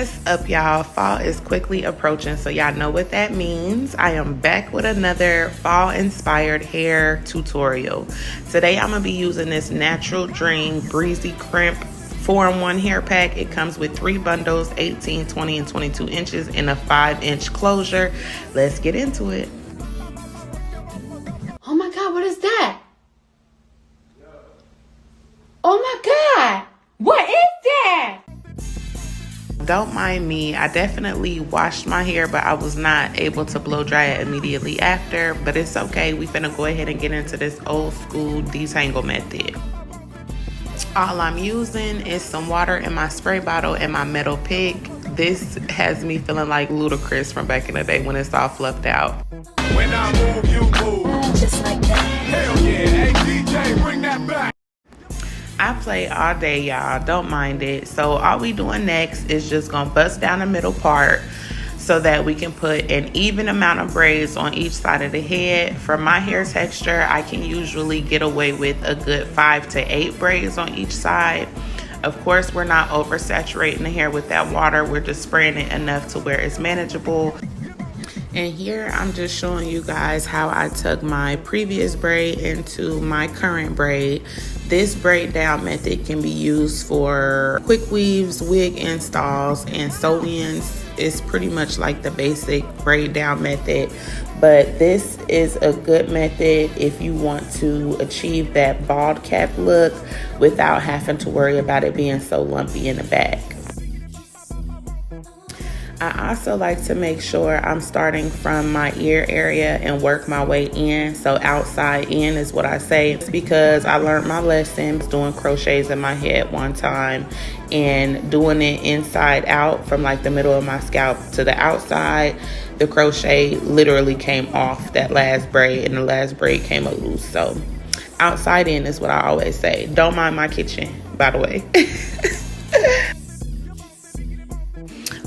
What's up, y'all? Fall is quickly approaching, so y'all know what that means. I am back with another fall inspired hair tutorial. Today I'm gonna be using this Natural Dream Breezy Crimp 4-in-1 hair pack. It comes with 3 bundles, 18, 20, and 22 inches in a 5-inch closure. Let's get into it. Oh my God, what is that? Oh my God, what is that? Don't mind me, I definitely washed my hair, but I was not able to blow dry it immediately after, but it's okay. We finna go ahead and get into this old school detangle method. All I'm using is some water in my spray bottle and my metal pick. This has me feeling like Ludacris from back in the day when it's all fluffed out. When I move, you move. Just like that. Hell yeah, hey DJ, bring that back. I play all day, y'all. Don't mind it. So all we doing next is just gonna bust down the middle part so that we can put an even amount of braids on each side of the head. For my hair texture, I can usually get away with a good 5 to 8 braids on each side. Of course, we're not oversaturating the hair with that water. We're just spraying it enough to where it's manageable. And here I'm just showing you guys how I tuck my previous braid into my current braid. This braid down method can be used for quick weaves, wig installs, and sew-ins. It's pretty much like the basic braid down method, but this is a good method if you want to achieve that bald cap look without having to worry about it being so lumpy in the back. I also like to make sure I'm starting from my ear area and work my way in. So outside in is what I say. It's because I learned my lesson doing crochets in my head one time and doing it inside out from like the middle of my scalp to the outside. The crochet literally came off that last braid and the last braid came loose. So outside in is what I always say. Don't mind my kitchen, by the way.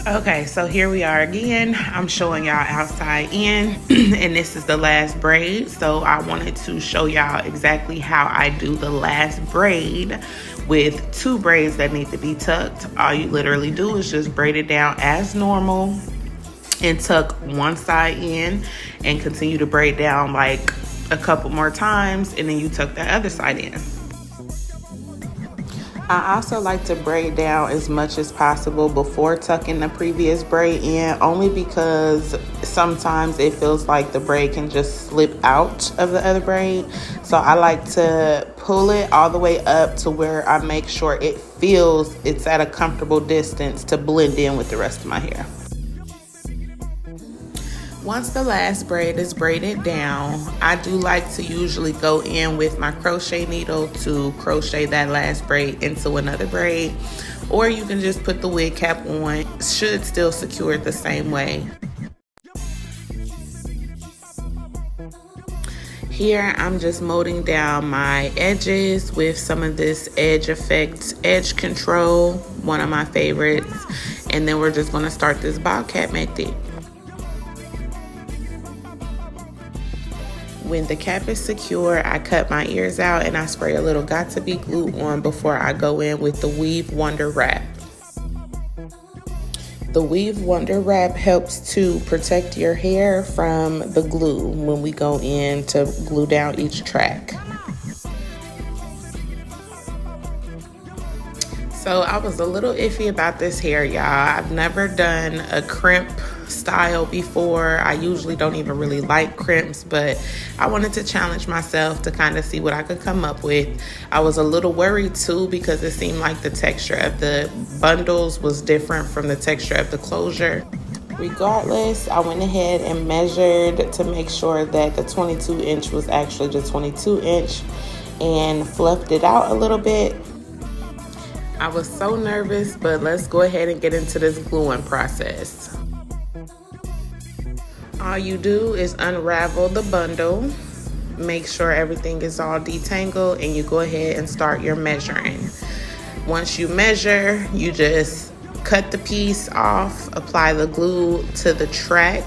Okay, so here we are again. I'm showing y'all outside in, and this is the last braid. So I wanted to show y'all exactly how I do the last braid with 2 braids that need to be tucked. All you literally do is just braid it down as normal and tuck one side in and continue to braid down like a couple more times, and then you tuck the other side in. I also like to braid down as much as possible before tucking the previous braid in, only because sometimes it feels like the braid can just slip out of the other braid. So I like to pull it all the way up to where I make sure it feels it's at a comfortable distance to blend in with the rest of my hair. Once the last braid is braided down, I do like to usually go in with my crochet needle to crochet that last braid into another braid, or you can just put the wig cap on. It should still secure it the same way. Here I'm just molding down my edges with some of this Edge Effect Edge Control, one of my favorites, and then we're just going to start this bob cap method. When the cap is secure, I cut my ears out and I spray a little Got2b glue on before I go in with the Weave Wonder Wrap. The Weave Wonder Wrap helps to protect your hair from the glue when we go in to glue down each track. So I was a little iffy about this hair, y'all. I've never done a crimp style before. I usually don't even really like crimps, but I wanted to challenge myself to kind of see what I could come up with. I was a little worried too because it seemed like the texture of the bundles was different from the texture of the closure. Regardless, I went ahead and measured to make sure that the 22 inch was actually the 22 inch and fluffed it out a little bit. I was so nervous, but let's go ahead and get into this gluing process. All you do is unravel the bundle, make sure everything is all detangled, and you go ahead and start your measuring. Once you measure, you just cut the piece off, apply the glue to the track,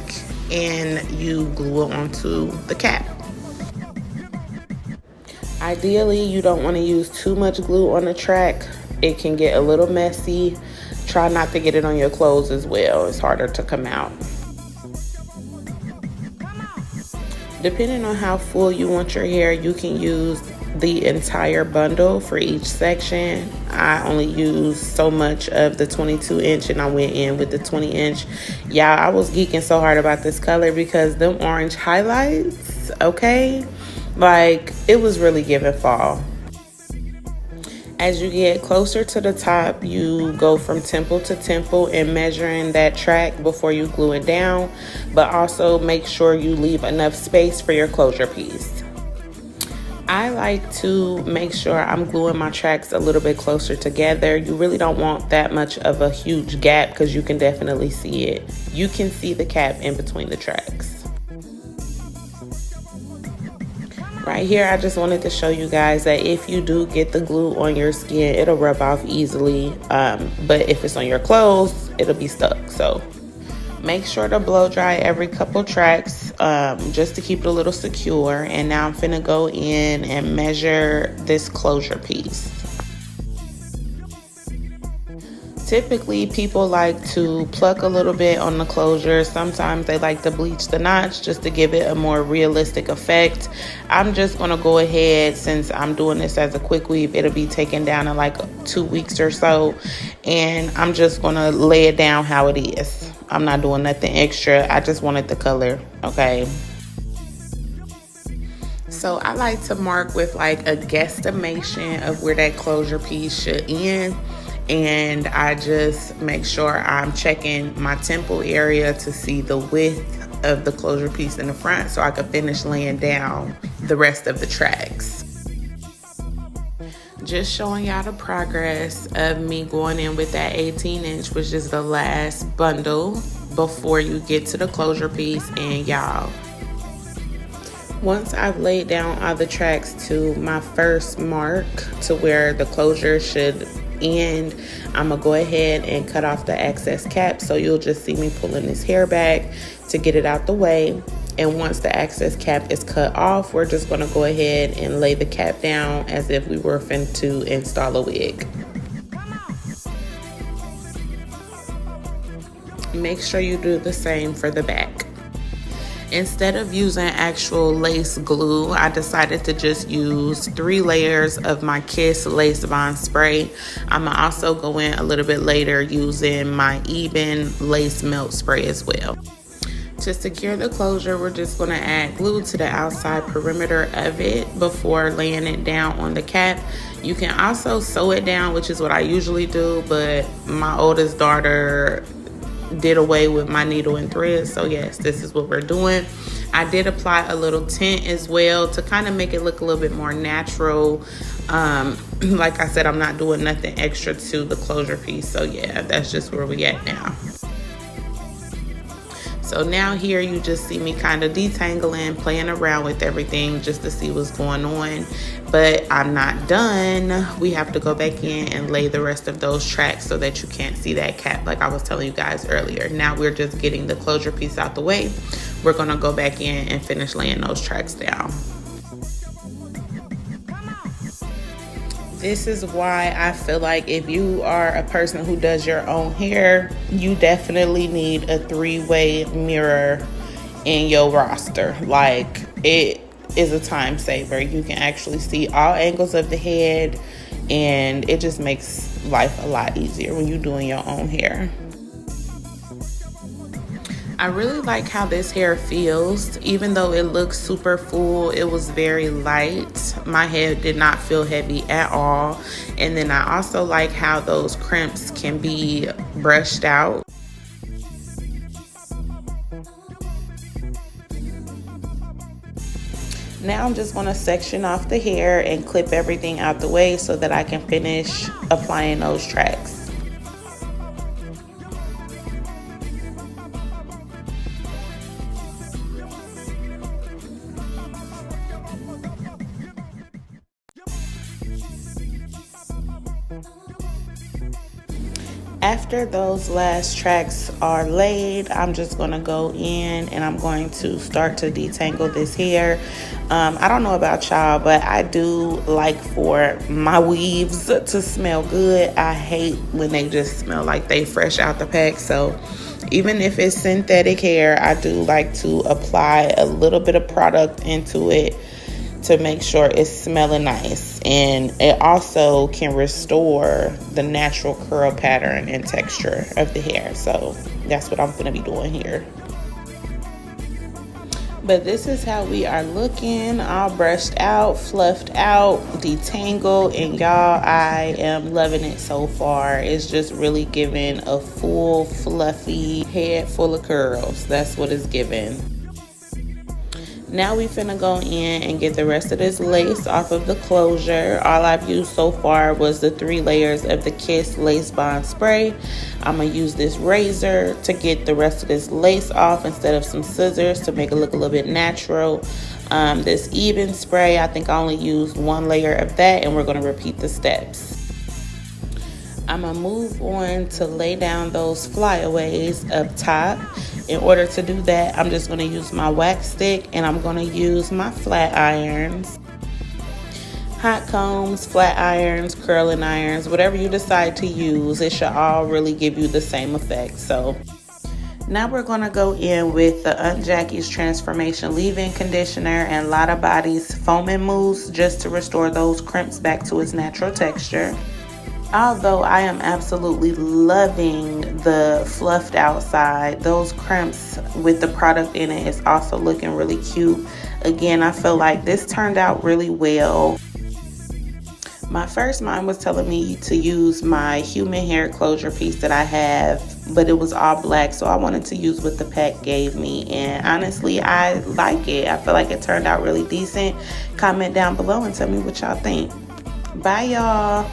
and you glue it onto the cap. Ideally, you don't want to use too much glue on the track. It can get a little messy. Try not to get it on your clothes as well. It's harder to come out. Depending on how full you want your hair, you can use the entire bundle for each section. I only used so much of the 22 inch and I went in with the 20 inch. Y'all, I was geeking so hard about this color because them orange highlights, okay? Like, it was really giving fall. As you get closer to the top, you go from temple to temple and measuring that track before you glue it down, but also make sure you leave enough space for your closure piece. I like to make sure I'm gluing my tracks a little bit closer together. You really don't want that much of a huge gap because you can definitely see it. You can see the cap in between the tracks. Right here, I just wanted to show you guys that if you do get the glue on your skin, it'll rub off easily. But if it's on your clothes, it'll be stuck. So make sure to blow dry every couple tracks just to keep it a little secure. And now I'm finna go in and measure this closure piece. Typically, people like to pluck a little bit on the closure. Sometimes they like to bleach the notch just to give it a more realistic effect. I'm just going to go ahead, since I'm doing this as a quick weave, it'll be taken down in like 2 weeks or so. And I'm just going to lay it down how it is. I'm not doing nothing extra. I just wanted the color, okay? So I like to mark with like a guesstimation of where that closure piece should end. And I just make sure I'm checking my temple area to see the width of the closure piece in the front so I can finish laying down the rest of the tracks. Just showing y'all the progress of me going in with that 18 inch, which is the last bundle before you get to the closure piece. And y'all, once I've laid down all the tracks to my first mark to where the closure should end, I'm gonna go ahead and cut off the excess cap. So you'll just see me pulling this hair back to get it out the way. And once the excess cap is cut off, we're just gonna go ahead and lay the cap down as if we were fin to install a wig. Make sure you do the same for the back. Instead of using actual lace glue, I decided to just use 3 layers of my Kiss Lace Bond spray. I'm gonna also go in a little bit later using my Eben Lace Melt spray as well. To secure the closure, we're just gonna add glue to the outside perimeter of it before laying it down on the cap. You can also sew it down, which is what I usually do, but my oldest daughter did away with my needle and thread, so yes, this is what we're doing. I did apply a little tint as well to kind of make it look a little bit more natural. Like I said, I'm not doing nothing extra to the closure piece, so yeah, that's just where we at now. So now here you just see me kind of detangling, playing around with everything just to see what's going on. But I'm not done. We have to go back in and lay the rest of those tracks so that you can't see that cap like I was telling you guys earlier. Now we're just getting the closure piece out the way. We're gonna go back in and finish laying those tracks down. This is why I feel like if you are a person who does your own hair, you definitely need a 3-way mirror in your roster. Like, it is a time saver. You can actually see all angles of the head, and it just makes life a lot easier when you're doing your own hair. I really like how this hair feels. Even though it looks super full, it was very light. My head did not feel heavy at all. And then I also like how those crimps can be brushed out. Now I'm just gonna section off the hair and clip everything out the way so that I can finish applying those tracks. After those last tracks are laid, I'm just going to go in and I'm going to start to detangle this hair. I don't know about y'all, but I do like for my weaves to smell good. I hate when they just smell like they fresh out the pack. So even if it's synthetic hair, I do like to apply a little bit of product into it to make sure it's smelling nice, and it also can restore the natural curl pattern and texture of the hair. So that's what I'm gonna be doing here. But this is how we are looking, all brushed out, fluffed out, detangled, and y'all, I am loving it so far. It's just really giving a full fluffy head full of curls. That's what it's giving. Now we finna go in and get the rest of this lace off of the closure. All I've used so far was the 3 layers of the Kiss Lace Bond Spray. I'm gonna use this razor to get the rest of this lace off instead of some scissors to make it look a little bit natural. This Even spray, I think I only used 1 layer of that, and we're gonna repeat the steps. I'm gonna move on to lay down those flyaways up top. In order to do that, I'm just gonna use my wax stick and I'm gonna use my flat irons. Hot combs, flat irons, curling irons, whatever you decide to use, it should all really give you the same effect. So now we're gonna go in with the Aunt Jackie's Transformation Leave-In Conditioner and Lotta Body's Foaming Mousse just to restore those crimps back to its natural texture. Although I am absolutely loving the fluffed outside, those crimps with the product in it is also looking really cute. Again, I feel like this turned out really well. My first mind was telling me to use my human hair closure piece that I have, but it was all black, so I wanted to use what the pack gave me, and honestly, I like it. I feel like it turned out really decent. Comment down below and tell me what y'all think. Bye, y'all.